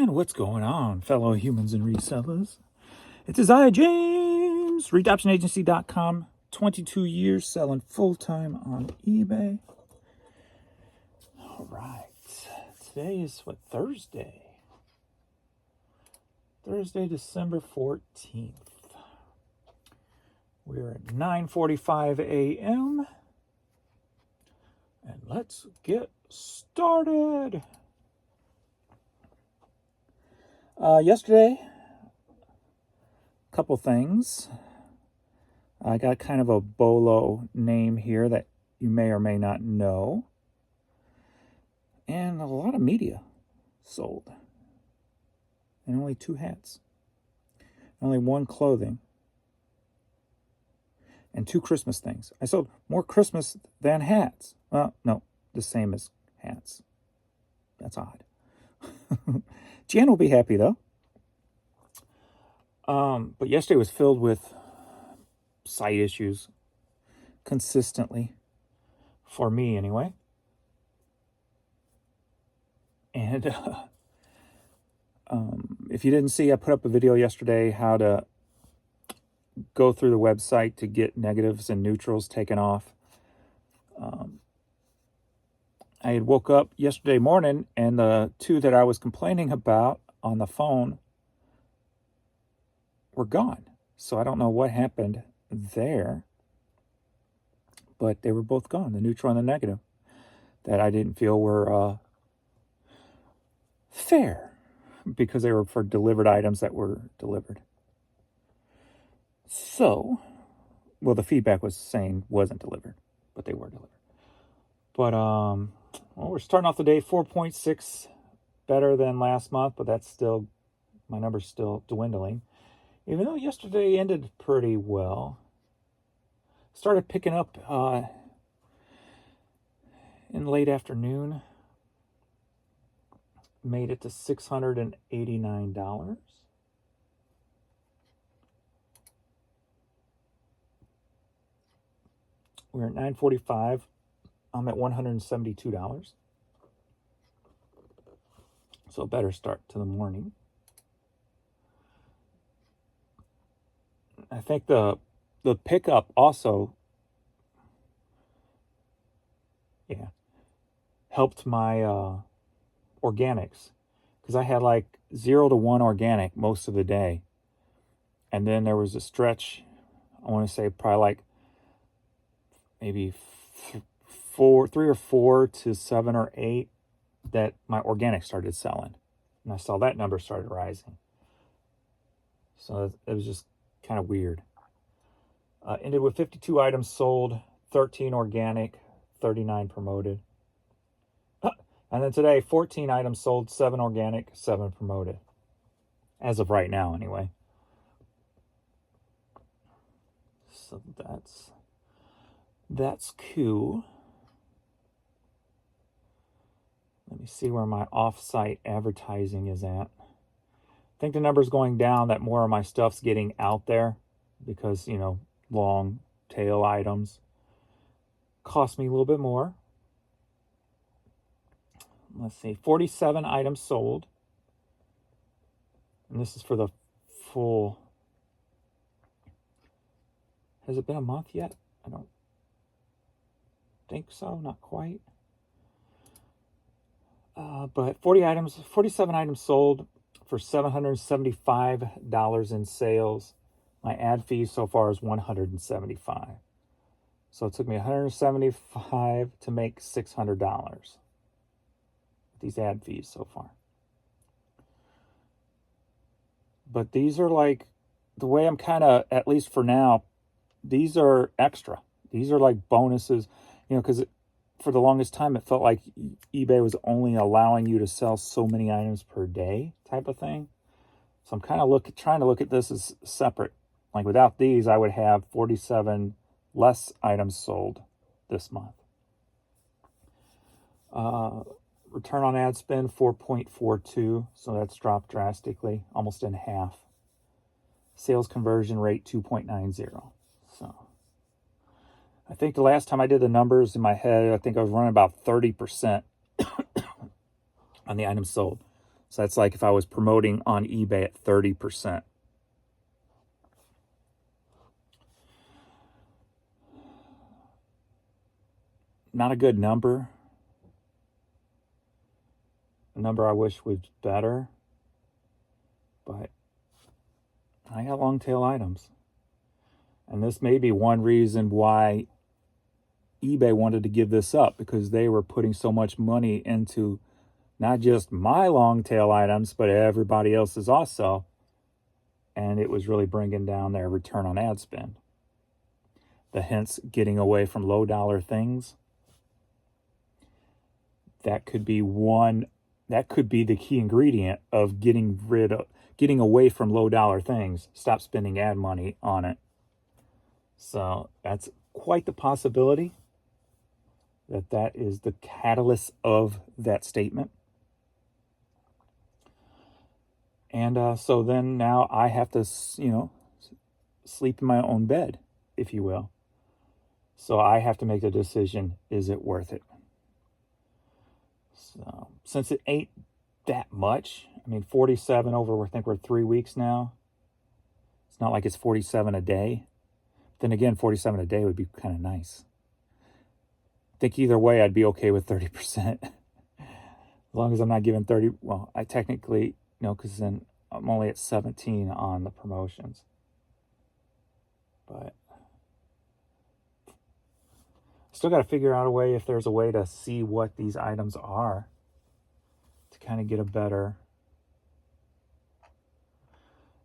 And what's going on, fellow humans and resellers? It is I, James, ReadOptionAgency.com, 22 years selling full-time on eBay. All right, today is what, Thursday? Thursday, December 14th. We're at 9:45 a.m. And let's get started. Yesterday, a couple things. I got kind of a bolo name here that you may or may not know. And a lot of media sold. And only 2 hats. Only 1 clothing. And 2 Christmas things. I sold more Christmas than hats. Well, no, the same as hats. That's odd. Jan will be happy, though. But yesterday was filled with site issues. Consistently. For me, anyway. And if you didn't see, I put up a video yesterday how to go through the website to get negatives and neutrals taken off. I had woke up yesterday morning and the 2 that I was complaining about on the phone were gone. So I don't know what happened there, but they were both gone, the neutral and the negative, that I didn't feel were fair because they were for delivered items that were delivered. So, well, the feedback was saying wasn't delivered, but they were delivered. But, well, we're starting off the day 4.6 better than last month, but that's still, my number's still dwindling. Even though yesterday ended pretty well. Started picking up in late afternoon. Made it to $689. We're at 9:45. I'm at $172. So a better start to the morning. I think the pickup also helped my organics, because I had like 0 to 1 organic most of the day. And then there was a stretch, I want to say probably like maybe 3 or 4 to 7 or 8 that my organic started selling. And I saw that number started rising. So it was just kind of weird. Ended with 52 items sold, 13 organic, 39 promoted. And then today, 14 items sold, 7 organic, 7 promoted. As of right now, anyway. So that's cool. Let me see where my off-site advertising is at. I think the number's going down, that more of my stuff's getting out there because, you know, long tail items cost me a little bit more. Let's see, 47 items sold. And this is for the full. Has it been a month yet? I don't think so, not quite. But 47 items sold for $775 in sales. My ad fee so far is $175. So it took me $175 to make $600. These ad fees so far. But these are like, the way I'm kind of, at least for now, these are extra. These are like bonuses, you know, because for the longest time it felt like eBay was only allowing you to sell so many items per day type of thing. So I'm kind of trying to look at this as separate. Like without these, I would have 47 less items sold this month. Return on ad spend, 4.42. So that's dropped drastically, almost in half. Sales conversion rate, 2.90. So I think the last time I did the numbers in my head, I think I was running about 30% on the items sold. So that's like if I was promoting on eBay at 30%. Not a good number. A number I wish was better. But I got long tail items. And this may be one reason why eBay wanted to give this up, because they were putting so much money into not just my long tail items, but everybody else's also. And it was really bringing down their return on ad spend. Hence getting away from low dollar things. That could be the key ingredient of getting away from low dollar things. Stop spending ad money on it. So that's quite the possibility that is the catalyst of that statement. And so then now I have to, sleep in my own bed, if you will. So I have to make the decision, is it worth it? So since it ain't that much, 47 over, I think we're 3 weeks now. It's not like it's 47 a day. Then again, 47 a day would be kind of nice. I think either way, I'd be okay with 30%. As long as I'm not giving 30, well, I technically, because then I'm only at 17 on the promotions. But still got to figure out a way, if there's a way to see what these items are, to kind of get a better.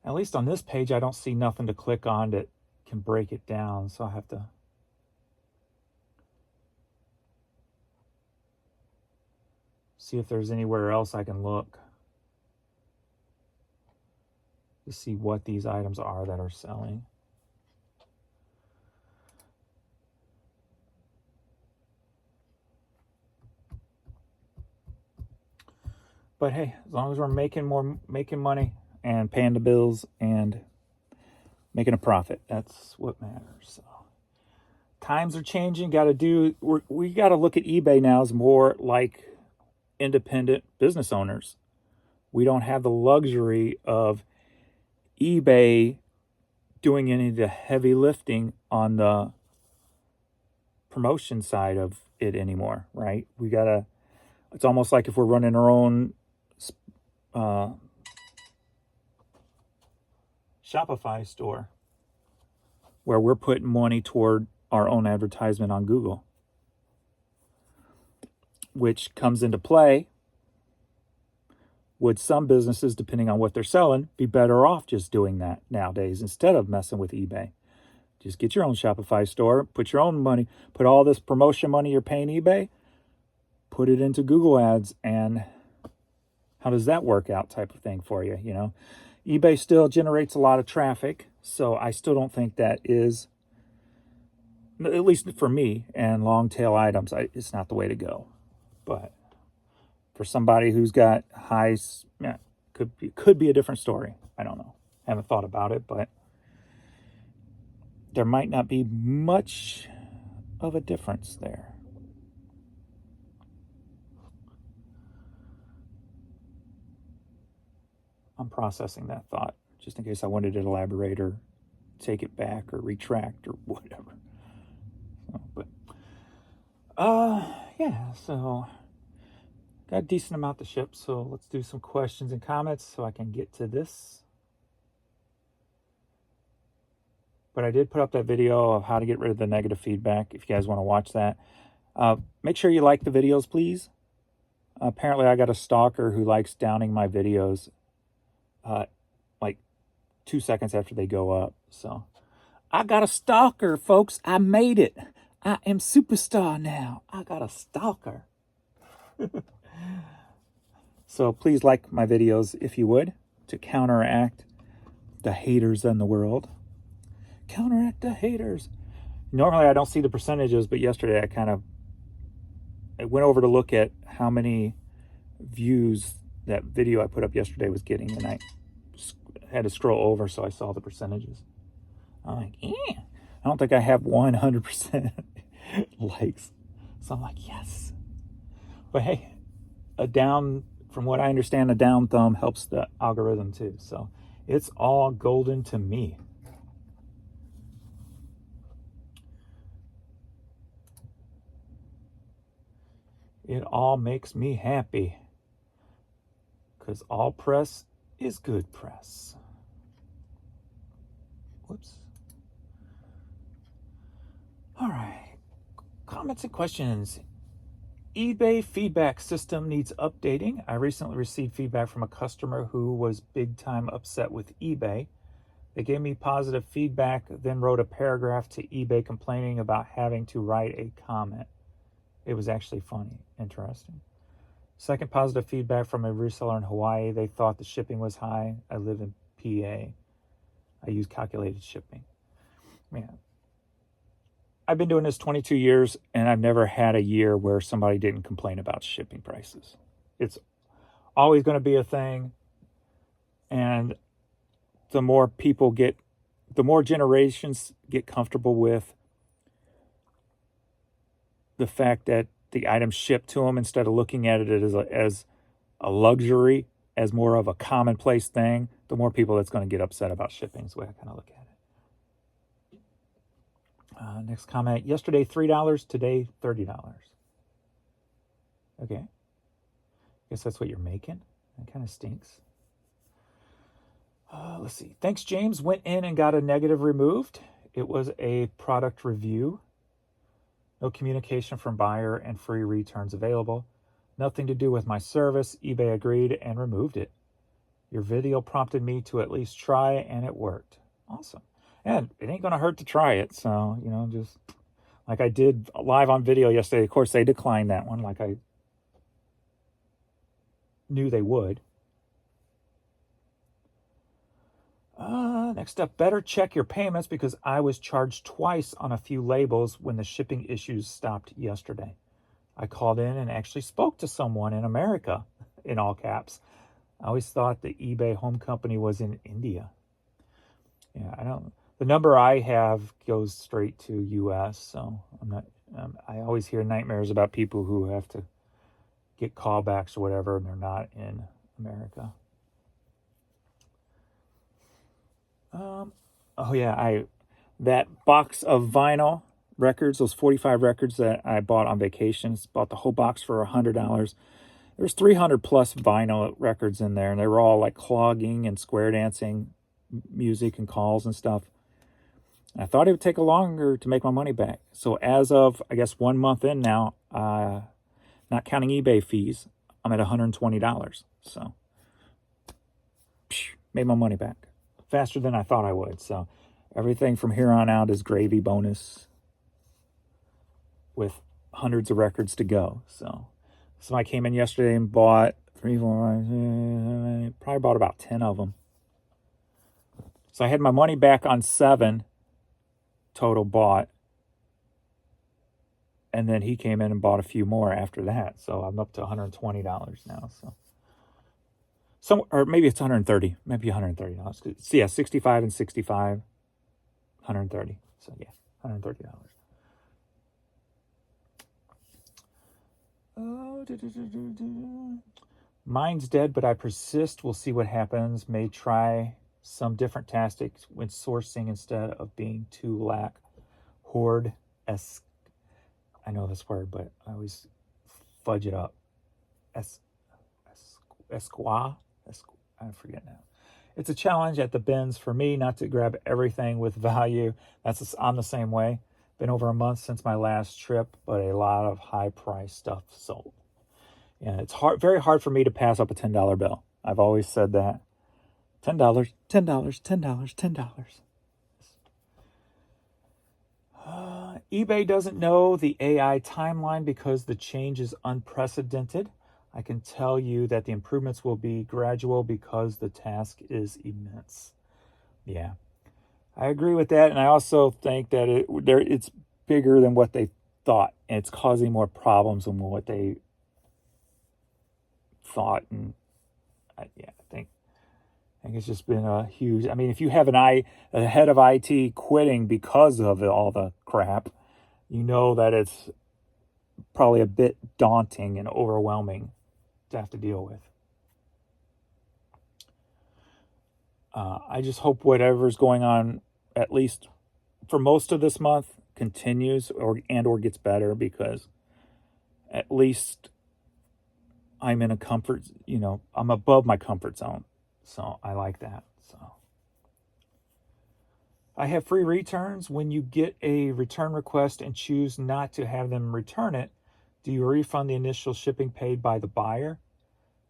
At least on this page, I don't see nothing to click on that can break it down. So I have to see if there's anywhere else I can look to see what these items are that are selling. But hey, as long as we're making money and paying the bills and making a profit, that's what matters. So times are changing. We got to look at eBay now as more like independent business owners. We don't have the luxury of eBay doing any of the heavy lifting on the promotion side of it anymore, right? It's almost like if we're running our own Shopify store, where we're putting money toward our own advertisement on Google, which comes into play. Would some businesses, depending on what they're selling, be better off just doing that nowadays instead of messing with eBay? Just get your own Shopify store, put your own money, put all this promotion money you're paying eBay, put it into Google ads, and how does that work out type of thing for you, eBay still generates a lot of traffic, so I still don't think that is, at least for me and long tail items, it's not the way to go. But for somebody who's got highs, could be a different story. I don't know. Haven't thought about it, but there might not be much of a difference there. I'm processing that thought, just in case I wanted to elaborate or take it back or retract or whatever. So got a decent amount to ship, so let's do some questions and comments so I can get to this. But I did put up that video of how to get rid of the negative feedback, if you guys want to watch that. Make sure you like the videos, please. Apparently I got a stalker who likes downing my videos like 2 seconds after they go up. So I got a stalker, folks. I made it. I am superstar now. I got a stalker. So please like my videos if you would, to counteract the haters in the world. Counteract the haters. Normally I don't see the percentages, but yesterday I went over to look at how many views that video I put up yesterday was getting, and I had to scroll over so I saw the percentages. I'm like, I don't think I have 100% likes. So I'm like, yes. But hey, a down from what I understand, the down thumb helps the algorithm too. So it's all golden to me. It all makes me happy, because all press is good press. Whoops. All right. Comments and questions. eBay feedback system needs updating. I recently received feedback from a customer who was big time upset with eBay. They gave me positive feedback, then wrote a paragraph to eBay complaining about having to write a comment. It was actually funny. Interesting. Second positive feedback from a reseller in Hawaii. They thought the shipping was high. I live in PA. I use calculated shipping. Man, I've been doing this 22 years, and I've never had a year where somebody didn't complain about shipping prices. It's always going to be a thing. And the more generations get comfortable with the fact that the items shipped to them, instead of looking at it as a luxury, as more of a commonplace thing, the more people that's going to get upset about shipping is the way I kind of look at it. Next comment. Yesterday, $3. Today, $30. Okay. Guess that's what you're making. That kind of stinks. Let's see. Thanks, James. Went in and got a negative removed. It was a product review. No communication from buyer and free returns available. Nothing to do with my service. eBay agreed and removed it. Your video prompted me to at least try, and it worked. Awesome. And it ain't going to hurt to try it. So, just like I did live on video yesterday. Of course, they declined that one like I knew they would. Next up, better check your payments, because I was charged twice on a few labels when the shipping issues stopped yesterday. I called in and actually spoke to someone in America, in all caps. I always thought the eBay home company was in India. Yeah, the number I have goes straight to US, so I always hear nightmares about people who have to get callbacks or whatever, and they're not in America. That box of vinyl records, those 45 records that I bought on vacations, bought the whole box for $100. There's 300 plus vinyl records in there, and they were all like clogging and square dancing music and calls and stuff. And I thought it would take longer to make my money back. So as of, I guess, 1 month in now, not counting eBay fees, I'm at $120. So made my money back faster than I thought I would. So everything from here on out is gravy bonus with hundreds of records to go. So somebody came in yesterday and bought probably bought about 10 of them. So I had my money back on 7 total bought. And then he came in and bought a few more after that. So I'm up to $120 now. Or maybe it's 130, maybe $130. So yeah, 65 and 65, 130. So yeah, $130. Mine's dead, but I persist. We'll see what happens. May try some different tactics when sourcing instead of being too lack. Hoard esque. I know this word, but I always fudge it up. Esquire. I forget now. It's a challenge at the bins for me not to grab everything with value. I'm the same way. Been over a month since my last trip, but a lot of high price stuff sold. Yeah, it's very hard for me to pass up a $10 bill. I've always said that. $10, $10, $10, $10. eBay doesn't know the AI timeline because the change is unprecedented. I can tell you that the improvements will be gradual because the task is immense. Yeah, I agree with that. And I also think that it's bigger than what they thought. And it's causing more problems than what they thought. And I think it's just been a huge... I mean, if you have a head of IT quitting because of all the crap, you know that it's probably a bit daunting and overwhelming to have to deal with. I just hope whatever's going on, at least for most of this month, continues or gets better, because at least I'm in a comfort, I'm above my comfort zone. So I like that. So I have free returns. When you get a return request and choose not to have them return it, do you refund the initial shipping paid by the buyer?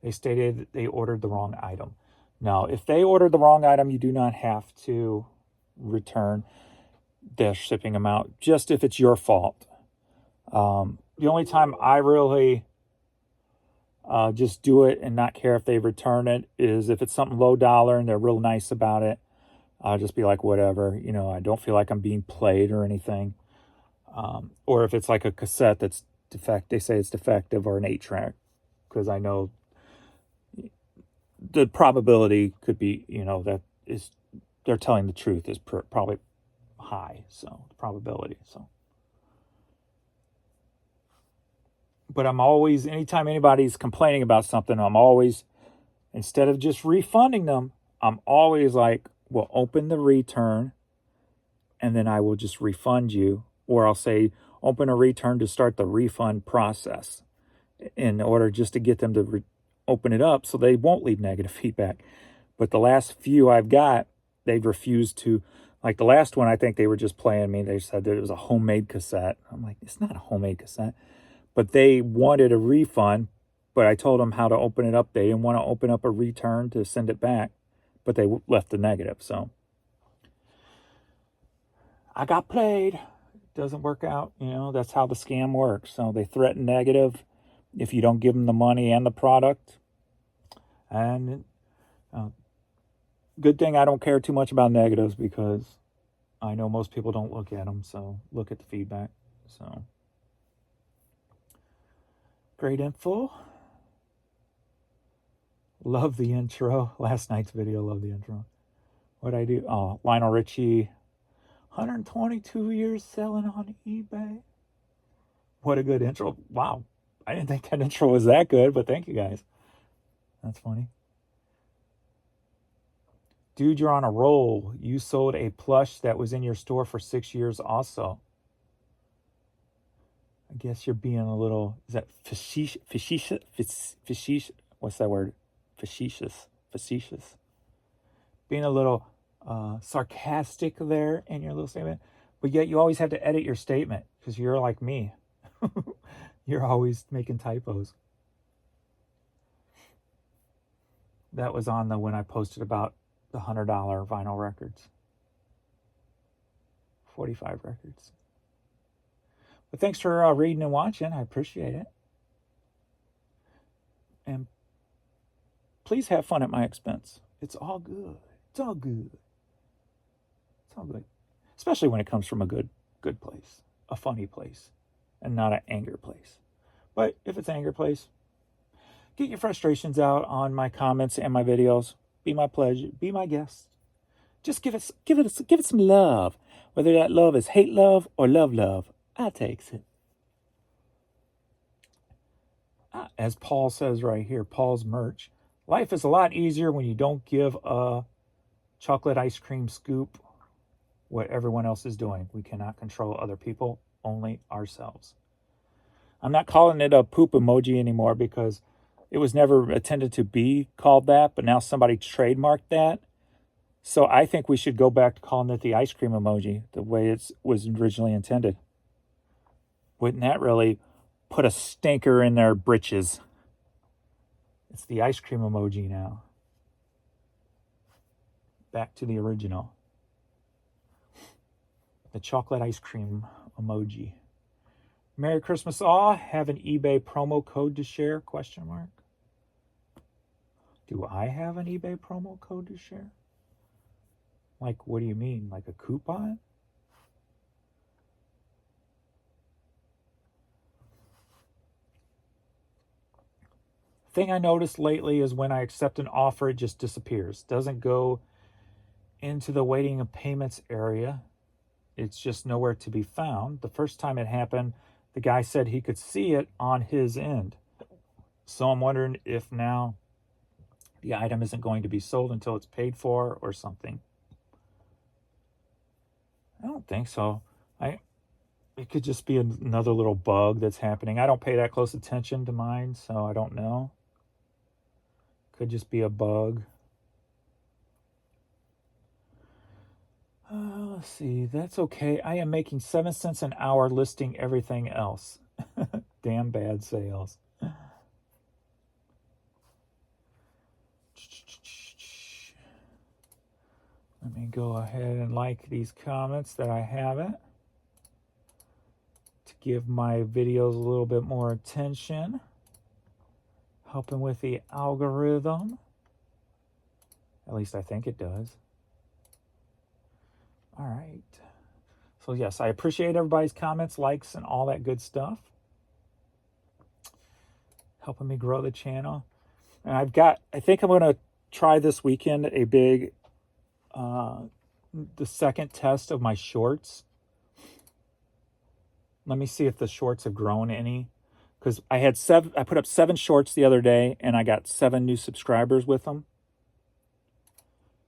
They stated that they ordered the wrong item. Now, if they ordered the wrong item, you do not have to return the shipping amount, just if it's your fault. The only time I really just do it and not care if they return it is if it's something low dollar and they're real nice about it. I'll just be like, whatever, I don't feel like I'm being played or anything. Or if it's like a cassette that's defect, they say it's defective, or an 8-track, because I know the probability could be, that is, they're telling the truth is probably high. So the probability. So, but I'm always, anytime anybody's complaining about something, I'm always, instead of just refunding them, I'm always like, well, open the return and then I will just refund you. Or I'll say, open a return to start the refund process, in order just to get them to open it up so they won't leave negative feedback. But the last few I've got, they've refused to. Like the last one, I think they were just playing me. They said that it was a homemade cassette. I'm like, it's not a homemade cassette. But they wanted a refund, but I told them how to open it up. They didn't want to open up a return to send it back, but they left the negative. So I got played. It doesn't work out. That's how the scam works. So they threaten negative if you don't give them the money and the product. And good thing I don't care too much about negatives, because I know most people don't look at them. So look at the feedback. So great info. Love the intro. Last night's video, love the intro. What'd I do? Oh, Lionel Richie, 122 years selling on eBay. What a good intro. Wow. I didn't think that intro was that good, but thank you guys. That's funny. Dude, you're on a roll. You sold a plush that was in your store for 6 years also. I guess you're being a little, is that facetious? What's that word? Facetious. Being a little sarcastic there in your little statement. But yet you always have to edit your statement, because you're like me. You're always making typos. That was on when I posted about the $100 vinyl records. 45 records. But thanks for reading and watching. I appreciate it. And please have fun at my expense. It's all good. It's all good. It's all good. Especially when it comes from a good place. A funny place. And not an anger place. But if it's an anger place, get your frustrations out on my comments and my videos. Be my pleasure. Be my guest. Just give it some love. Whether that love is hate love or love. I takes it. As Paul says right here, Paul's merch. Life is a lot easier when you don't give a chocolate ice cream scoop what everyone else is doing. We cannot control other people, only ourselves. I'm not calling it a poop emoji anymore, because it was never intended to be called that, but now somebody trademarked that. So I think we should go back to calling it the ice cream emoji, the way it was originally intended. Wouldn't that really put a stinker in their britches? It's the ice cream emoji now. Back to the original. The chocolate ice cream emoji. Merry Christmas all. Have an eBay promo code to share? ? Do I have an eBay promo code to share? Like, what do you mean? Like a coupon? Thing I noticed lately is when I accept an offer, it just disappears. Doesn't go into the waiting and payments area. It's just nowhere to be found. The first time it happened, the guy said he could see it on his end. So I'm wondering if now the item isn't going to be sold until it's paid for or something. I don't think so. It could just be another little bug that's happening. I don't pay that close attention to mine, so I don't know. Could just be a bug. Let's see. That's okay. I am making 7 cents an hour listing everything else. Damn bad sales. Let me go ahead and like these comments that I haven't, to give my videos a little bit more attention, helping with the algorithm. At least I think it does. All right. So yes, I appreciate everybody's comments, likes, and all that good stuff. Helping me grow the channel. And I think I'm going to try this weekend a big, the second test of my shorts. Let me see if the shorts have grown any. Because I put up 7 shorts the other day, and I got 7 new subscribers with them.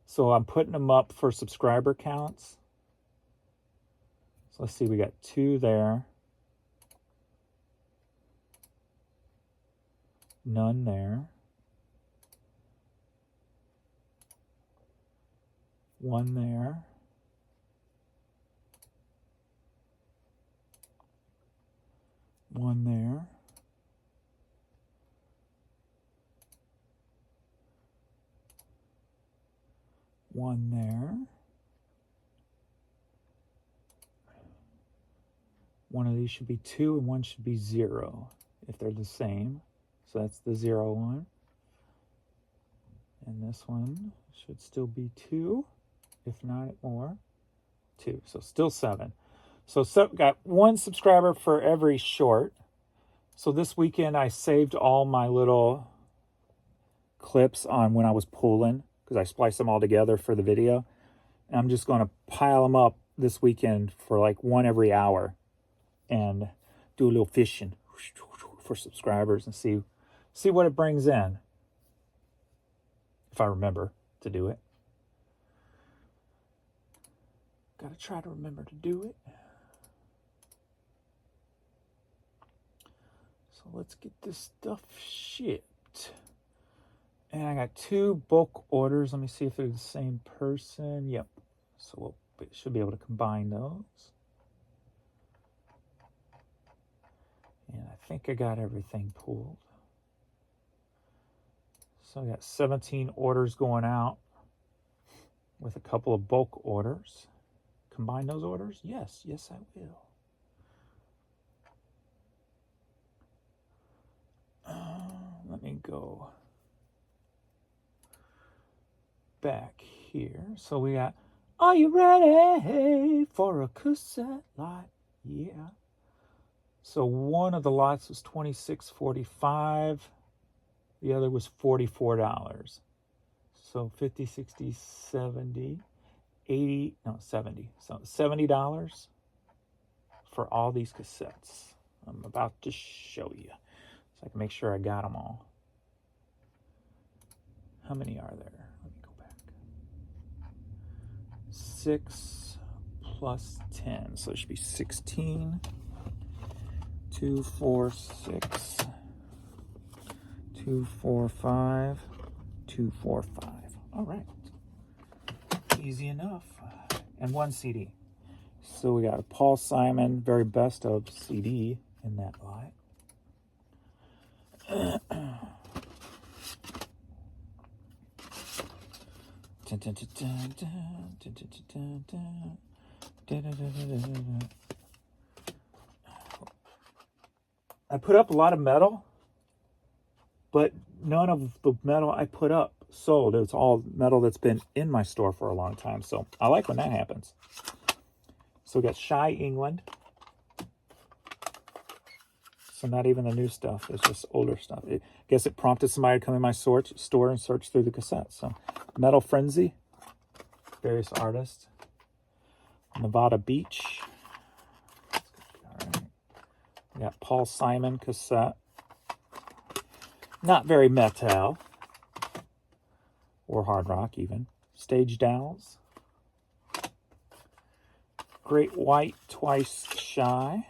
So I'm putting them up for subscriber counts. So let's see, we got 2 there. None there. 1 there. 1 there. 1 there. 1 of these should be 2 and 1 should be 0 if they're the same. So that's the 0 one. And this one should still be 2, if not more. 2. So still 7. So got 1 subscriber for every short. So this weekend I saved all my little clips on when I was pulling, because I spliced them all together for the video. And I'm just going to pile them up this weekend for like 1 every hour and do a little fishing for subscribers and see what it brings in, if I remember to do it. Gotta try to remember to do it. So let's get this stuff shipped. And I got 2 bulk orders. Let me see if they're the same person. Yep. So we should be able to combine those. And I think I got everything pulled. So I got 17 orders going out with a couple of bulk orders. Combine those orders? Yes, I will. Let me go back here. So we got, are you ready for a cassette lot? Yeah. So one of the lots was $26.45. The other was $44. So 50, 60, 70, 80, no, 70. So $70 for all these cassettes. I'm about to show you so I can make sure I got them all. How many are there? Let me go back. 6 plus 10. So it should be 16. 2, 4, 6. 2, 4, 5. 2, 4, 5. All right. Easy enough. And 1 CD. So we got a Paul Simon Very Best of CD in that lot. I put up a lot of metal, but none of the metal I put up sold. It's all metal that's been in my store for a long time. So I like when that happens. So we got Shy England. So not even the new stuff. It's just older stuff. I guess it prompted somebody to come in my store and search through the cassettes. So Metal Frenzy. Various artists. Nevada Beach. All right. We got Paul Simon cassette. Not very metal. or hard rock even. Staged Owls. Great White Twice Shy.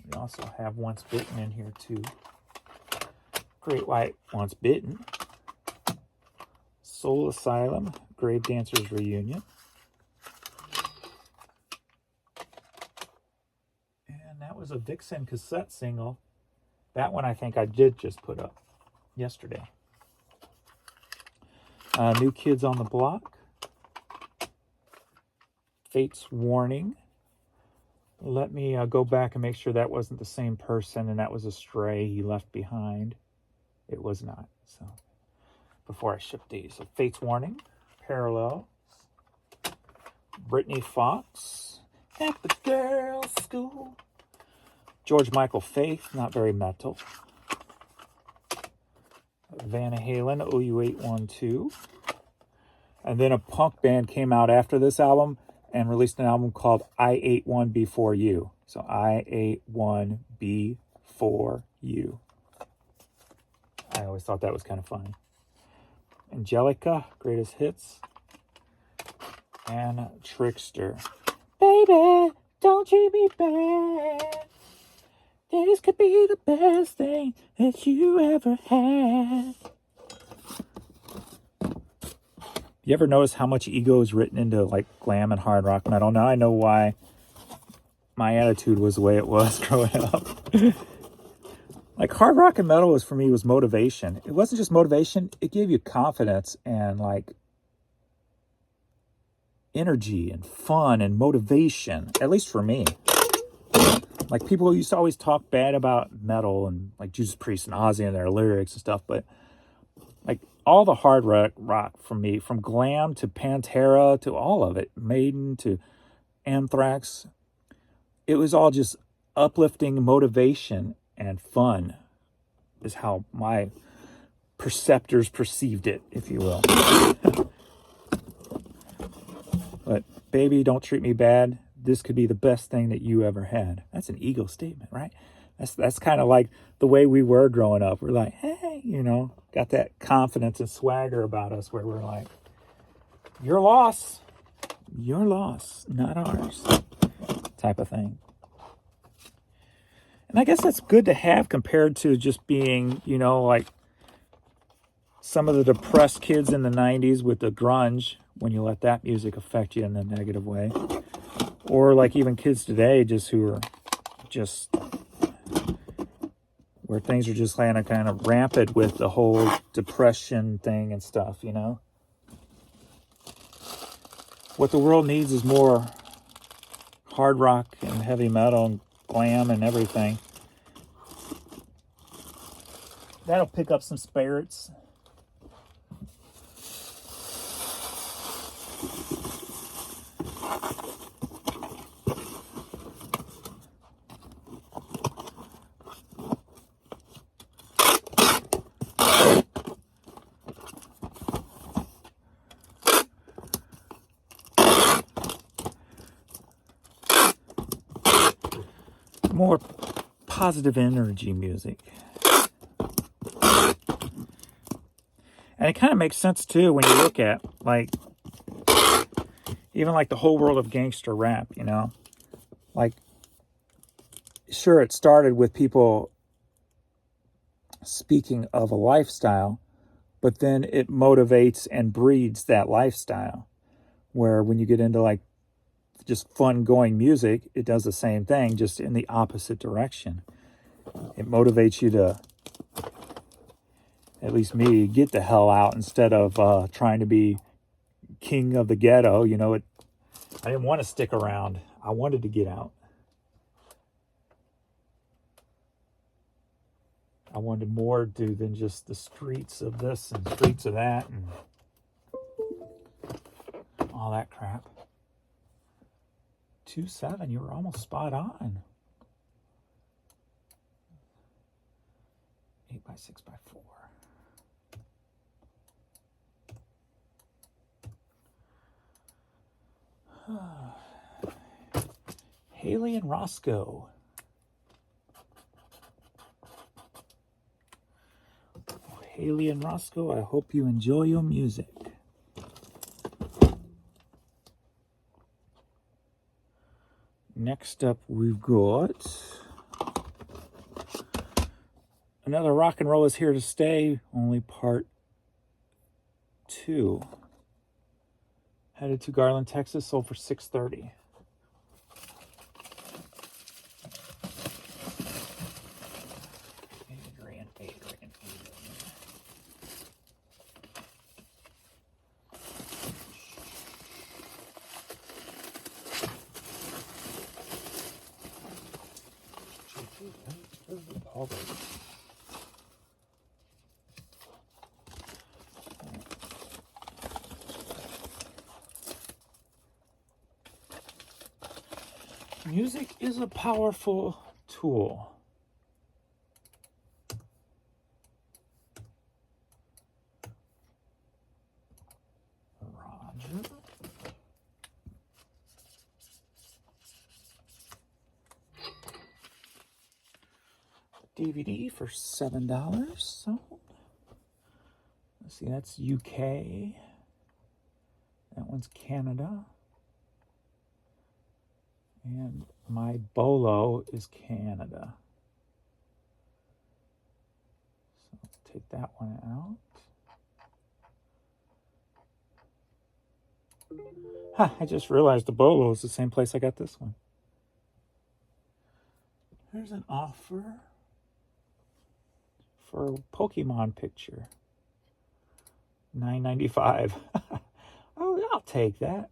We also have Once Bitten in here too. Great White Once Bitten. Soul Asylum, Grave Dancers Reunion. And that was a Vixen cassette single. That one I think I did just put up yesterday. New Kids on the Block. Fate's Warning. Let me go back and make sure that wasn't the same person and that was a stray he left behind. It was not. So before I ship these. So Fate's Warning. Parallel. Brittany Fox. At the Girls' School. George Michael Faith. Not very metal. Van Halen. OU812. And then a punk band came out after this album and released an album called I Ate One Before You. So I Ate One Before You. I always thought that was kind of funny. Angelica, Greatest Hits. And Trickster. Baby, don't treat me bad. This could be the best thing that you ever had. You ever notice how much ego is written into like glam and hard rock metal? Now I know why my attitude was the way it was growing up. Like hard rock and metal was for me was motivation. It wasn't just motivation, it gave you confidence and like energy and fun and motivation, at least for me. Like people used to always talk bad about metal and like Judas Priest and Ozzy and their lyrics and stuff, but like all the hard rock from me, from glam to Pantera to all of it, Maiden to Anthrax, it was all just uplifting motivation and fun is how my perceptors perceived it, if you will. But baby, don't treat me bad. This could be the best thing that you ever had. That's an ego statement, right? That's kind of like the way we were growing up. We're like, hey, you know, got that confidence and swagger about us where we're like, your loss, not ours, type of thing. And I guess that's good to have compared to just being, you know, like some of the depressed kids in the 90s with the grunge, when you let that music affect you in a negative way. Or like even kids today just who are just where things are just kind of rampant with the whole depression thing and stuff, you know? What the world needs is more hard rock and heavy metal and glam and everything. That'll pick up some spirits. More positive energy music. And it kind of makes sense too when you look at like even like the whole world of gangster rap, you know? Like sure, it started with people speaking of a lifestyle, but then it motivates and breeds that lifestyle. Where when you get into like just fun going music, it does the same thing, just in the opposite direction. It motivates you to, at least me, get the hell out instead of trying to be king of the ghetto. You know, I didn't want to stick around. I wanted to get out. I wanted more to do than just the streets of this and streets of that and all that crap. 2.7, you were almost spot on. 8x6x4. Haley and Roscoe. Haley and Roscoe, I hope you enjoy your music. Next up, we've got another Rock and Roll Is Here to Stay, only part 2. Headed to Garland, Texas, sold for $630. Music is a powerful tool. Roger. DVD for $7. So let's see, that's UK. That one's Canada. And my Bolo is Canada. So let's take that one out. I just realized the Bolo is the same place I got this one. There's an offer for a Pokemon picture. $9.95. Oh, I'll take that.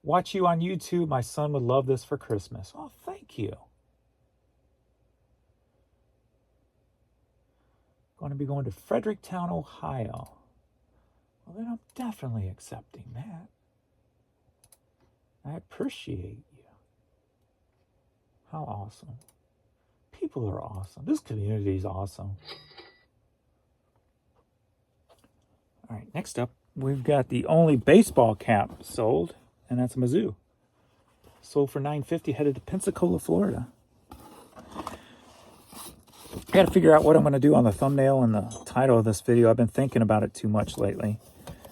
Watch you on YouTube. My son would love this for Christmas. Oh, thank you. Going to be going to Fredericktown, Ohio. Well, then I'm definitely accepting that. I appreciate you. How awesome. People are awesome. This community is awesome. All right, next up, we've got the only baseball cap sold, and that's Mizzou. Sold for $9.50, headed to Pensacola, Florida. I got to figure out what I'm going to do on the thumbnail and the title of this video. I've been thinking about it too much lately.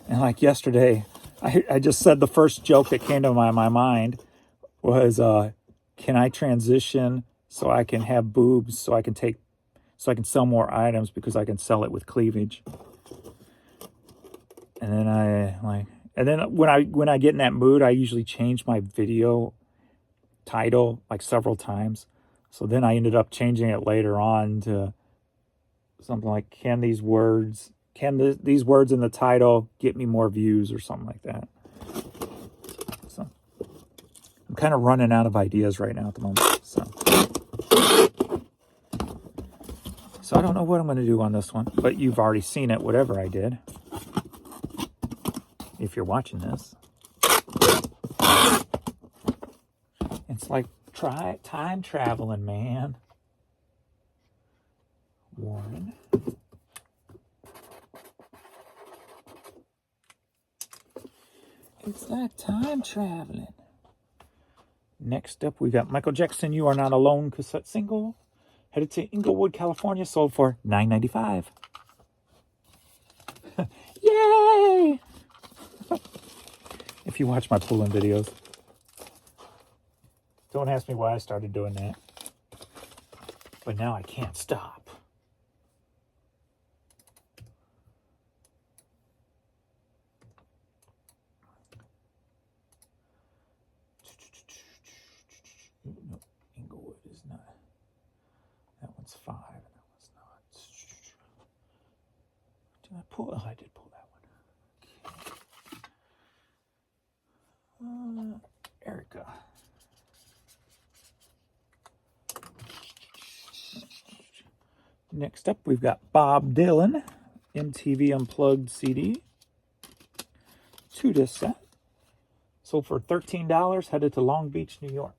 And like yesterday, I just said the first joke that came to my mind was, can I transition so I can have boobs, so I can sell more items because I can sell it with cleavage. And then when I get in that mood, I usually change my video title like several times. So then I ended up changing it later on to something like, can these words in the title get me more views or something like that. So I'm kind of running out of ideas right now at the moment. So I don't know what I'm going to do on this one, but you've already seen it, whatever I did. If you're watching this. It's like time traveling, man. One. It's like time traveling. Next up, we got Michael Jackson, You Are Not Alone cassette single. Headed to Inglewood, California, sold for $9.95. Yay! If you watch my pulling videos. Don't ask me why I started doing that. But now I can't stop. No, Inglewood is not. That one's 5. And that one's not. Did I pull? Oh, I did pull that one. Okay. Erica. Next up, we've got Bob Dylan, MTV Unplugged CD. 2-disc set. Sold for $13, headed to Long Beach, New York.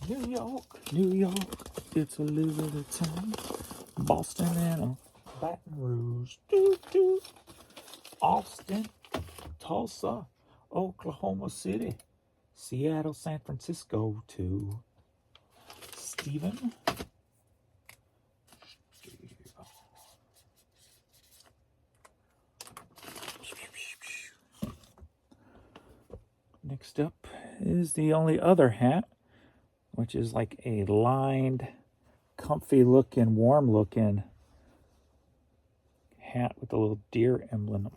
New York, it's a little town. Boston and Baton Rouge. Austin, Tulsa, Oklahoma City, Seattle, San Francisco too. Stephen. Next up is the only other hat, which is like a lined, comfy looking, warm looking hat with a little deer emblem,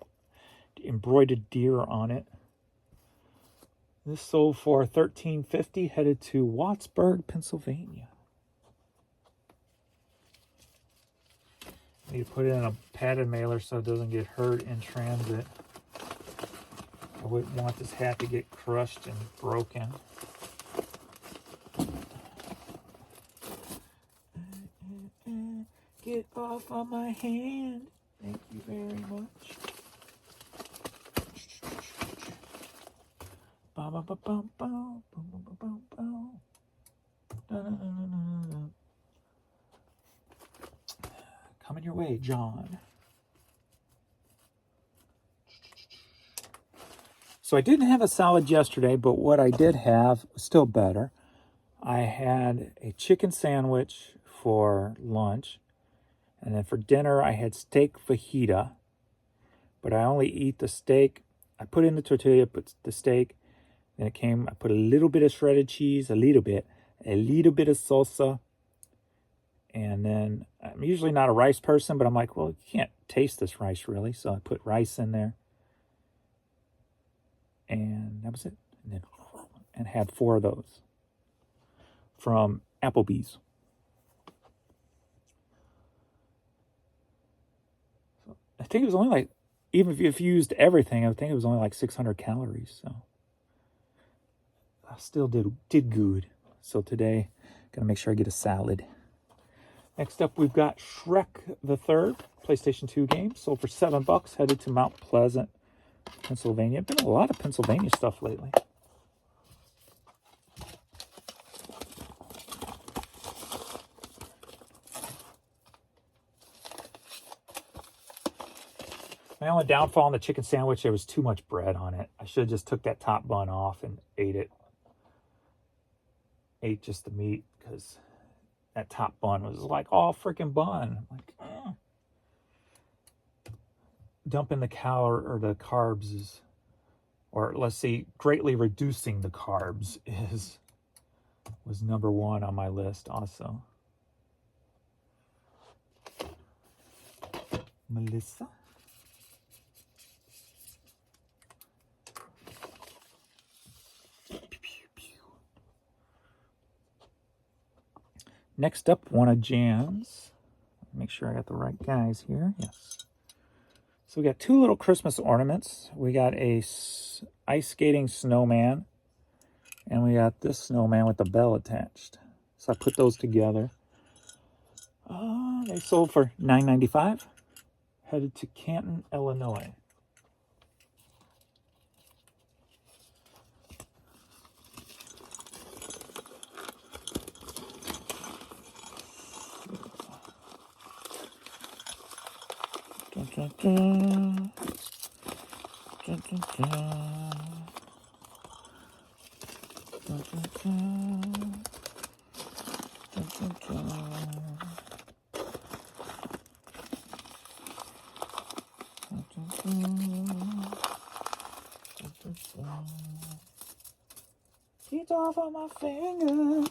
embroidered deer on it. This sold for $13.50, headed to Wattsburg, Pennsylvania. Need to put it in a padded mailer so it doesn't get hurt in transit. I wouldn't want this hat to get crushed and broken. Get off of my hand. Thank you very much. Coming your way, John. So I didn't have a salad yesterday, but what I did have was still better. I had a chicken sandwich for lunch, and then for dinner I had steak fajita, but I only eat the steak. I put in the tortilla, put the steak, then I put a little bit of shredded cheese, a little bit of salsa, and then I'm usually not a rice person, but I'm like, well, you can't taste this rice really, so I put rice in there, and that was it. And had 4 of those from Applebee's. So I think it was only like, even if you used everything, I think it was only like 600 calories. So I still did good. So today, gonna make sure I get a salad. Next up, we've got Shrek the Third, PlayStation 2 game. Sold for $7, headed to Mount Pleasant, Pennsylvania. Been a lot of Pennsylvania stuff lately. My only downfall on the chicken sandwich, there was too much bread on it. I should have just took that top bun off and ate it. Ate just the meat, because that top bun was like all freaking bun. I'm like, dumping the carbs is, or let's see, greatly reducing the carbs was number 1 on my list also. Melissa. Next up, one of Jan's. Make sure I got the right guys here. Yes. So we got 2 little Christmas ornaments. We got a ice skating snowman, and we got this snowman with the bell attached. So I put those together. They sold for $9.95. Headed to Canton, Illinois. Dun, dun, dun. Dun, dun, dun. Dun, dun, dun. Dun, dun, dun. Dun, dun, dun. Dun, dun, dun. Get off of my finger.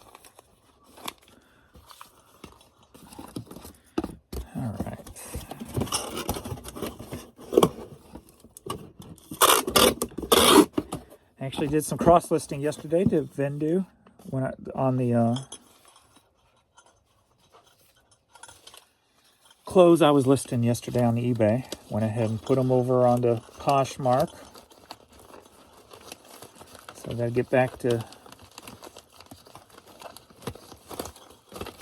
All right. I actually did some cross-listing yesterday to Vendu on the clothes I was listing yesterday on the eBay. Went ahead and put them over onto Poshmark. So I got to get back to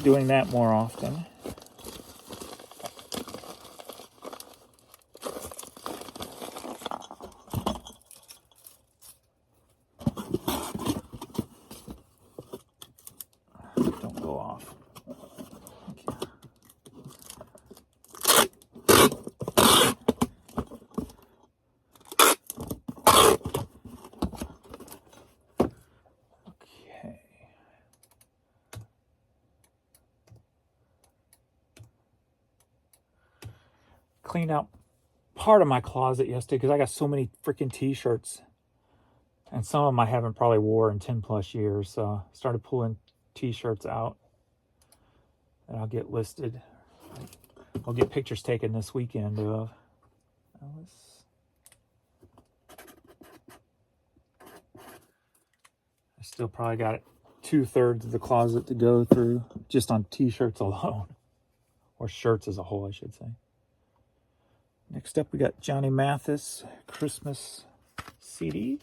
doing that more often. Don't go off. Okay. Cleaned out part of my closet yesterday because I got so many freaking t-shirts And some of them I haven't probably wore in 10 plus years. So I started pulling t-shirts out and I'll get listed. I'll get pictures taken this weekend of. I still probably got 2/3 of the closet to go through just on t-shirts alone. Or shirts as a whole, I should say. Next up, we got Johnny Mathis Christmas CD.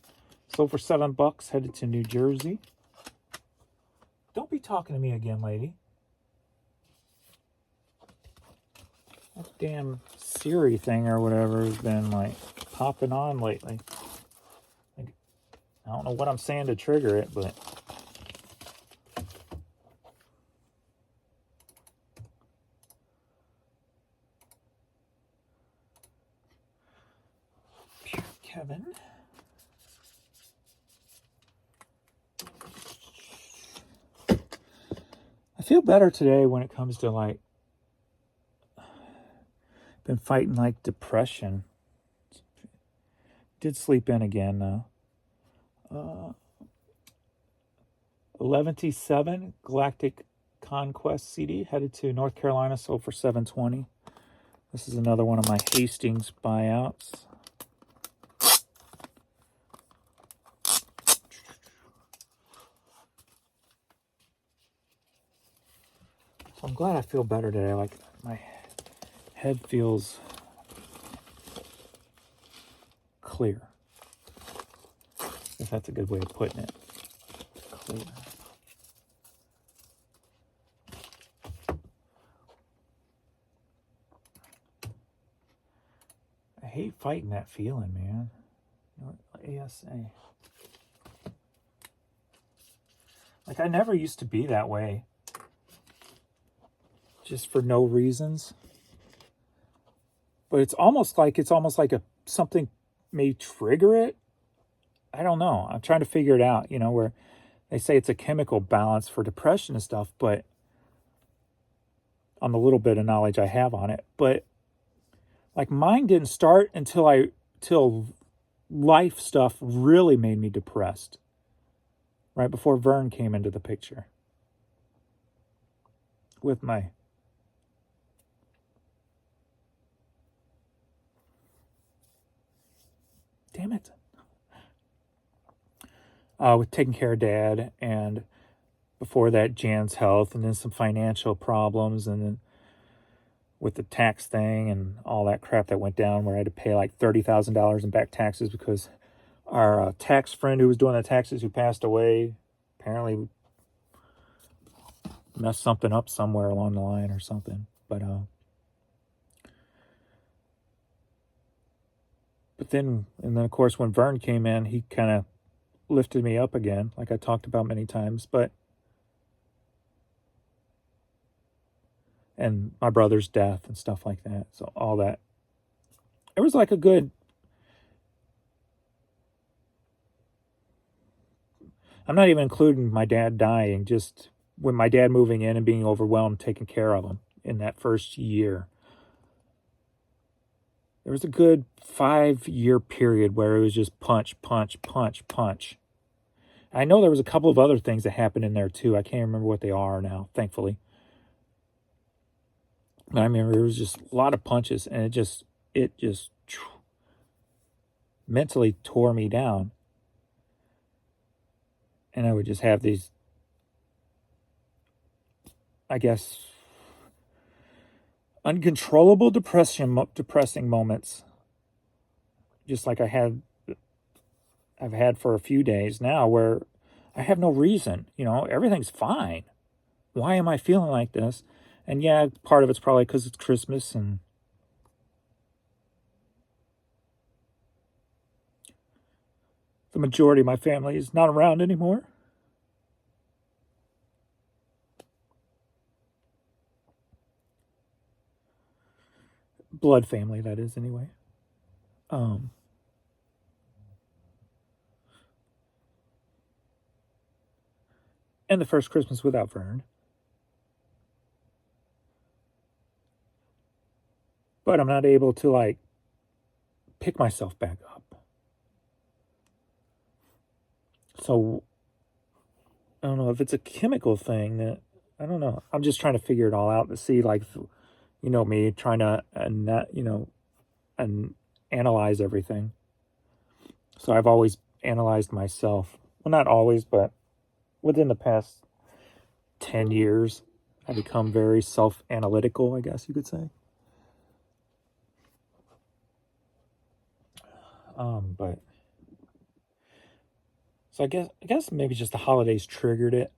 Sold for $7, headed to New Jersey. Don't be talking to me again, lady. That damn Siri thing or whatever has been like popping on lately. Like, I don't know what I'm saying to trigger it, but Kevin. I feel better today when it comes to like, been fighting like depression. Did sleep in again though. 11T7 Galactic Conquest CD, headed to North Carolina, sold for $720. This is another one of my Hastings buyouts. So I'm glad I feel better today. Like my head feels clear, if that's a good way of putting it. Clear. I hate fighting that feeling, man. ASA. Like I never used to be that way. Just for no reasons. But it's almost like a something may trigger it. I don't know. I'm trying to figure it out, you know, where they say it's a chemical balance for depression and stuff, but on the little bit of knowledge I have on it. But like mine didn't start till life stuff really made me depressed. Right before Vern came into the picture. With my damn it. With taking care of Dad, and before that Jan's health, and then some financial problems, and then with the tax thing and all that crap that went down where I had to pay like $30,000 in back taxes because our tax friend who was doing the taxes, who passed away, apparently messed something up somewhere along the line or something. But then, and then of course when Vern came in, he kind of lifted me up again, like I talked about many times. But and my brother's death and stuff like that. So all that, it was like a good, I'm not even including my dad dying, just when my dad moving in and being overwhelmed, taking care of him in that first year. There was a good 5-year period where it was just punch, punch, punch, punch. I know there was a couple of other things that happened in there too. I can't remember what they are now, thankfully. But I remember there was just a lot of punches, and it just mentally tore me down. And I would just have these, I guess, uncontrollable depressing moments, just like I've had for a few days now, where I have no reason. You know, everything's fine. Why am I feeling like this? And yeah, part of it's probably because it's Christmas and the majority of my family is not around anymore. Blood family, that is, anyway. And the first Christmas without Vern. But I'm not able to, like, pick myself back up. So I don't know if it's a chemical thing that, I don't know. I'm just trying to figure it all out to see, like, you know, me trying to, and analyze everything. So I've always analyzed myself. Well, not always, but within the past 10 years, I become very self-analytical, I guess you could say. But so I guess maybe just the holidays triggered it.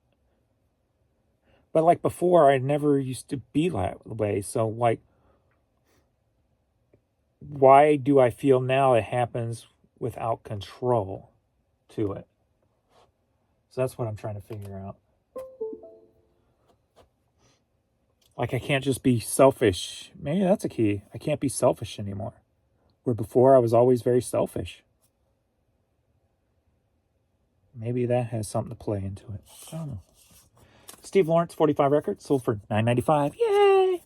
But like before, I never used to be that way. So like, why do I feel now it happens without control to it? So that's what I'm trying to figure out. Like, I can't just be selfish. Maybe that's a key. I can't be selfish anymore. Where before I was always very selfish. Maybe that has something to play into it. I don't know. Steve Lawrence, 45 records, sold for $9.95. Yay!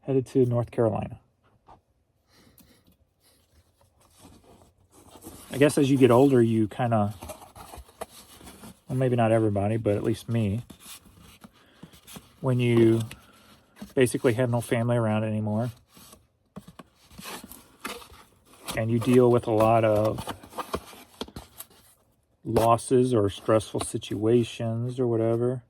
Headed to North Carolina. I guess as you get older, you kind of, well, maybe not everybody, but at least me, when you basically have no family around anymore, and you deal with a lot of losses or stressful situations or whatever,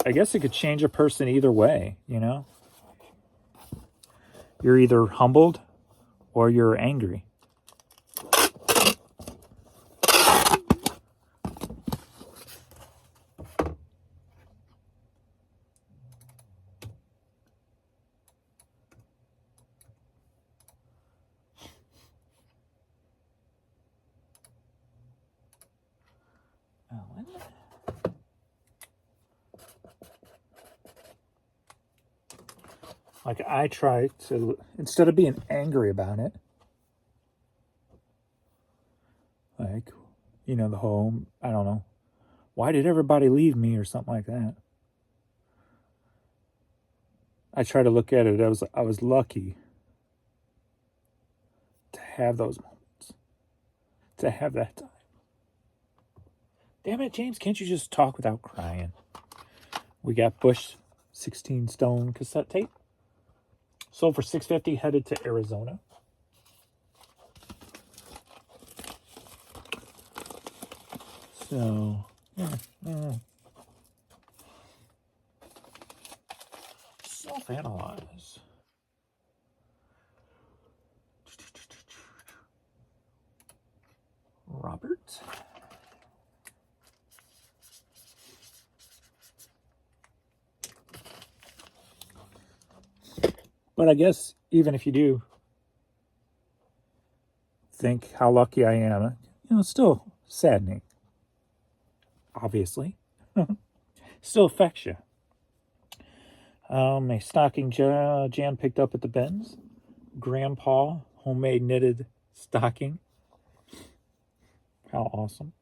I guess it could change a person either way, you know? You're either humbled or you're angry. Like, I try to, instead of being angry about it, like, you know, the whole, I don't know, why did everybody leave me or something like that? I try to look at it as I was lucky to have those moments, to have that time. Damn it, James, can't you just talk without crying? We got Bush 16 stone cassette tape. Sold for $6.50, headed to Arizona. So, self-analyze. Robert. But I guess even if you do think how lucky I am, you know, it's still saddening. Obviously. Still affects you. A stocking Jan picked up at the bins. Grandpa homemade knitted stocking. How awesome.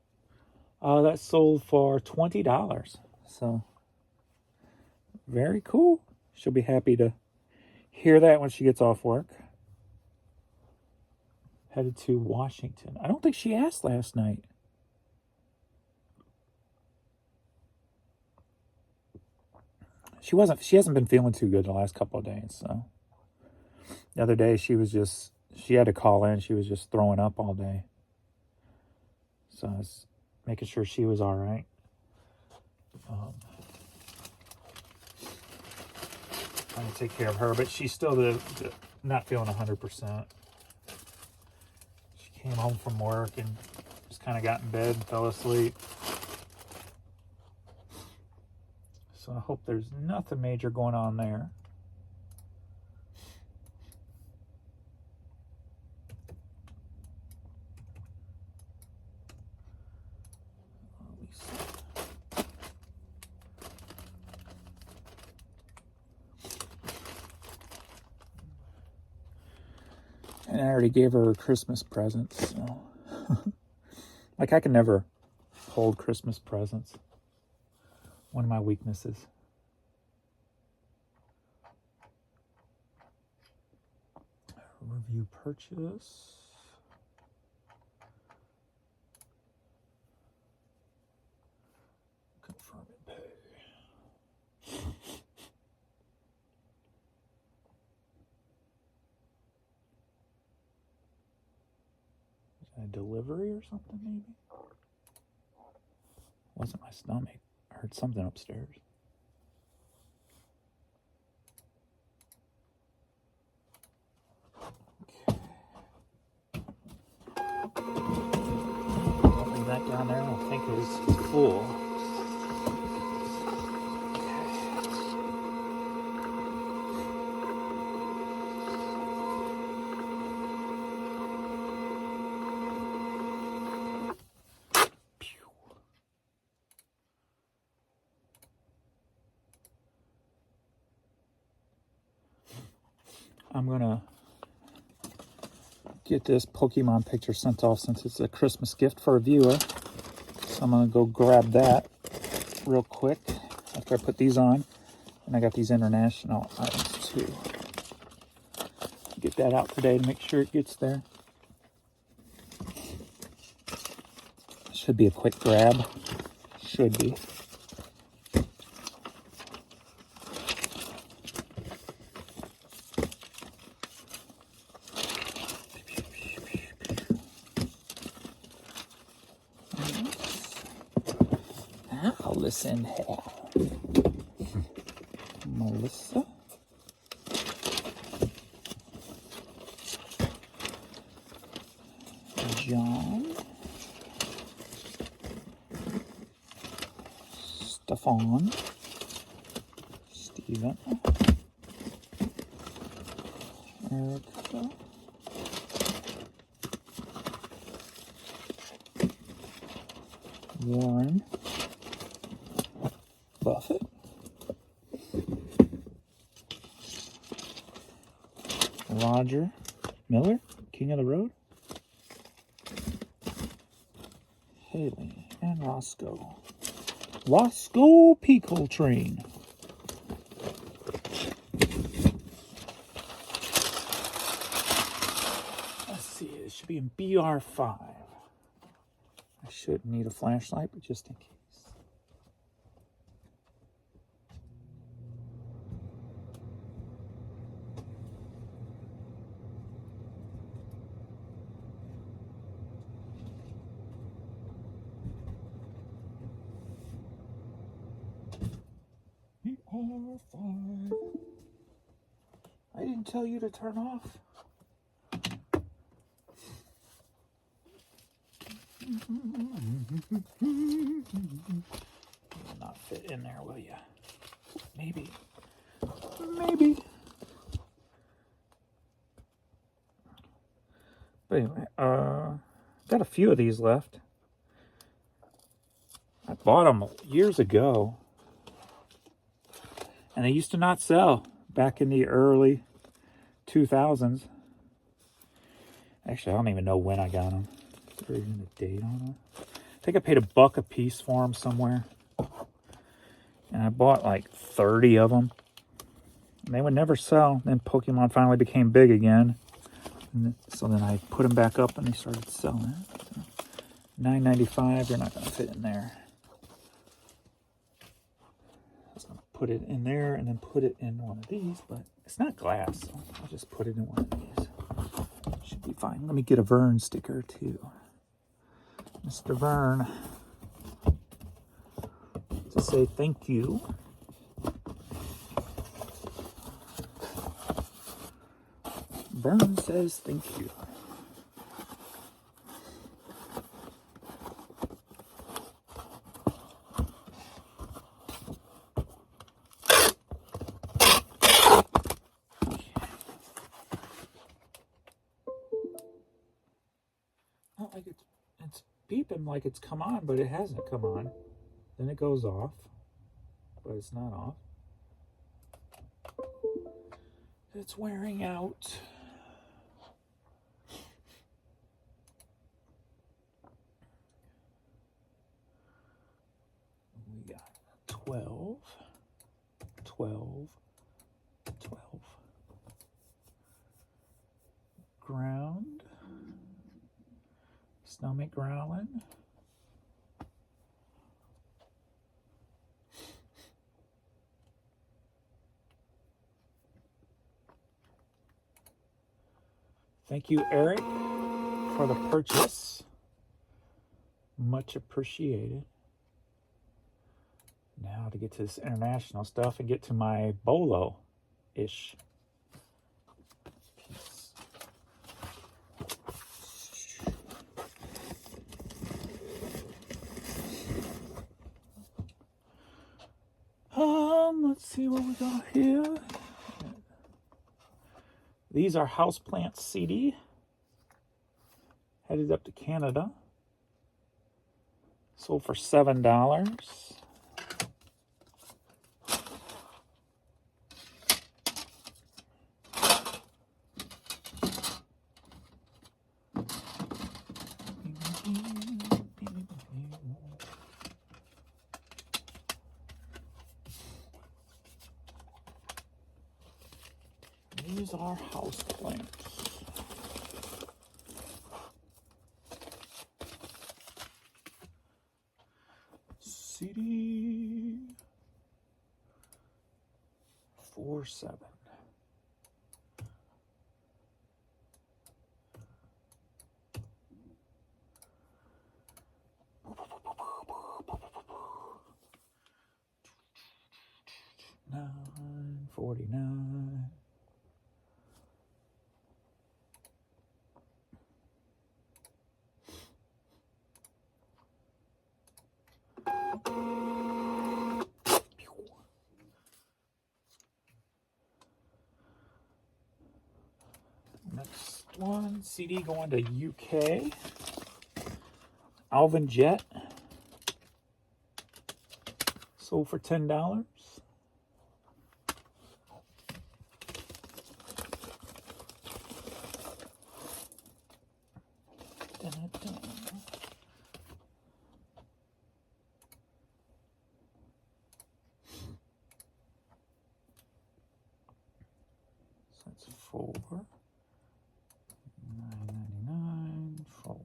That sold for $20. So, very cool. She'll be happy to hear that when she gets off work. Headed to Washington. I don't think she asked last night. She hasn't been feeling too good the last couple of days, so. The other day she had to call in. She was just throwing up all day. So I was making sure she was all right. Trying to take care of her, but she's still not feeling 100%. She came home from work and just kind of got in bed and fell asleep. So I hope there's nothing major going on there. And I already gave her Christmas presents, so. Like, I can never hold Christmas presents. One of my weaknesses. Review purchase. A delivery or something, maybe? It wasn't my stomach. I heard something upstairs. Okay. Don't leave that down there. I don't think it was full. I'm gonna get this Pokemon picture sent off since it's a Christmas gift for a viewer. So I'm gonna go grab that real quick after I put these on. And I got these international items too. Get that out today to make sure it gets there. Should be a quick grab. Should be. Alice in Hell. Melissa. John. Stefan. Stephen. Erica. Warren. Buffett. Roger Miller, King of the Road. Haley and Roscoe. Roscoe Pico Train. Let's see, it should be in BR5. I shouldn't need a flashlight, but just in case. BR5. I didn't tell you to turn off. You'll not fit in there, will you? Maybe. Maybe. But anyway, got a few of these left. I bought them years ago. And they used to not sell back in the early 2000s. Actually, I don't even know when I got them. Is there even a date on them? I think I paid $1 a piece for them somewhere. And I bought like 30 of them. And they would never sell. Then Pokemon finally became big again. And so then I put them back up and they started selling. So $9.95, they're not going to fit in there. I was going to put it in there and then put it in one of these, but it's not glass, so I'll just put it in one of these. Should be fine. Let me get a Vern sticker too. Mr. Vern, to say thank you. Vern says thank you. Not like it's beeping like it's come on, but it hasn't come on. Then it goes off, but it's not off. It's wearing out. We got 12, 12, 12. Ground. Stomach growling. Thank you, Eric, for the purchase. Much appreciated. Now to get to this international stuff and get to my bolo-ish piece. Let's see what we got here. These are houseplants CD. Headed up to Canada. Sold for $7. These are houseplants. CD 47. $9.49. Next one, CD going to UK. Alvin Jet. Sold for $10. So that's 4. 9.99. 4.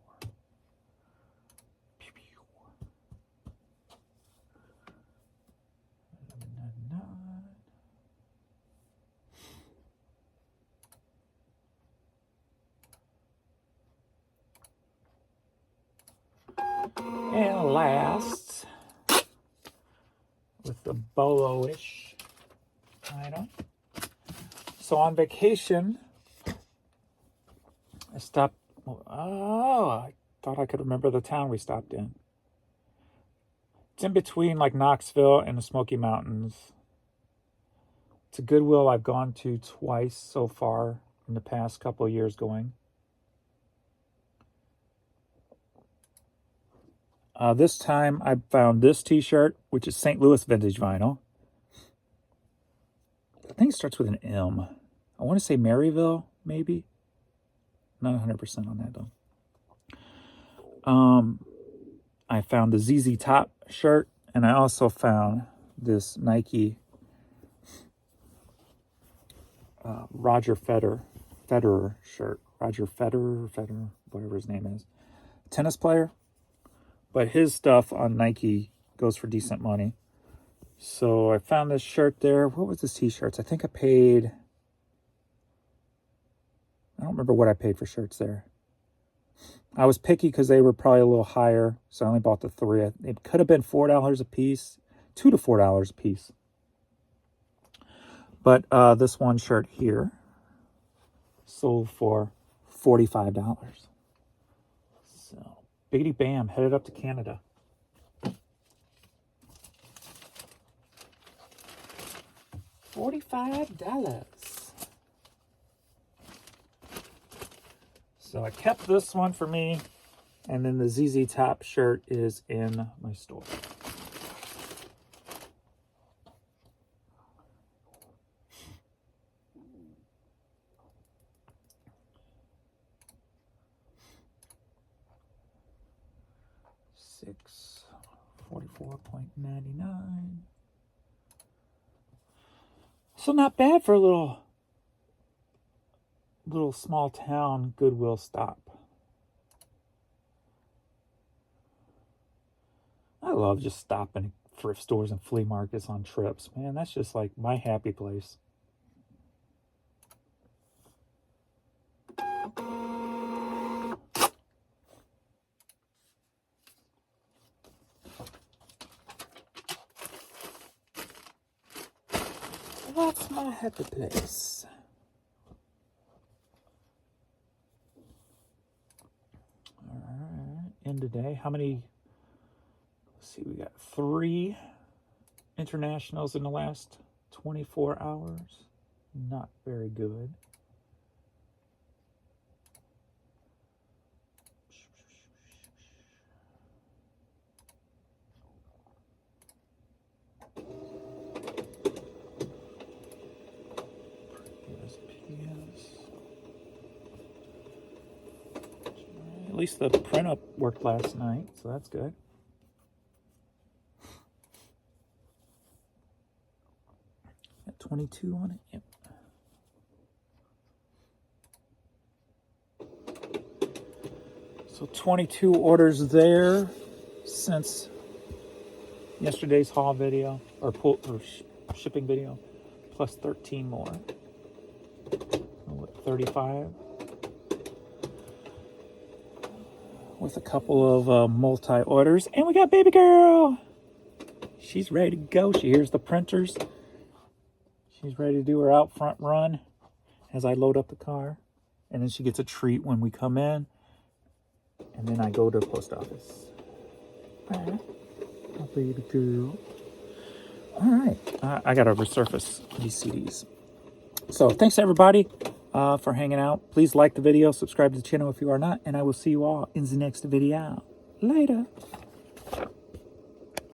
Pew, pew. 11.99. And last, with the bolo-ish item. So on vacation, I stopped. Oh, I thought I could remember the town we stopped in. It's in between like Knoxville and the Smoky Mountains. It's a Goodwill I've gone to twice so far in the past couple of years going. This time I found this t-shirt, which is St. Louis vintage vinyl. I think it starts with an M. I want to say Maryville, maybe. Not 100% on that, though. I found the ZZ Top shirt, and I also found this Nike Roger Federer shirt. Roger Federer, whatever his name is. Tennis player. But his stuff on Nike goes for decent money. So I found this shirt there. What was this t-shirts? I think I paid... I don't remember what I paid for shirts there. I was picky because they were probably a little higher, so I only bought the 3. It could have been $4 a piece, $2 to $4 a piece. But this one shirt here sold for $45. So, biggity bam, headed up to Canada. $45. So I kept this one for me, and then the ZZ Top shirt is in my store. $644.99. So not bad for a little small town Goodwill stop. I love just stopping at thrift stores and flea markets on trips. Man, that's just like my happy place. That's my happy place. All right, end of day. How many? Let's see, we got 3 internationals in the last 24 hours. Not very good. At least the print up worked last night, so that's good. Got 22 on it. Yep. So 22 orders there since yesterday's haul video or shipping video, plus 13 more. What, 35? With a couple of multi-orders. And we got baby girl. She's ready to go. She hears the printers. She's ready to do her out front run as I load up the car. And then she gets a treat when we come in. And then I go to the post office. All right. My baby girl. All right. I got to resurface these CDs. So thanks everybody for hanging out. Please like the video, subscribe to the channel if you are not, and I will see you all in the next video. Later.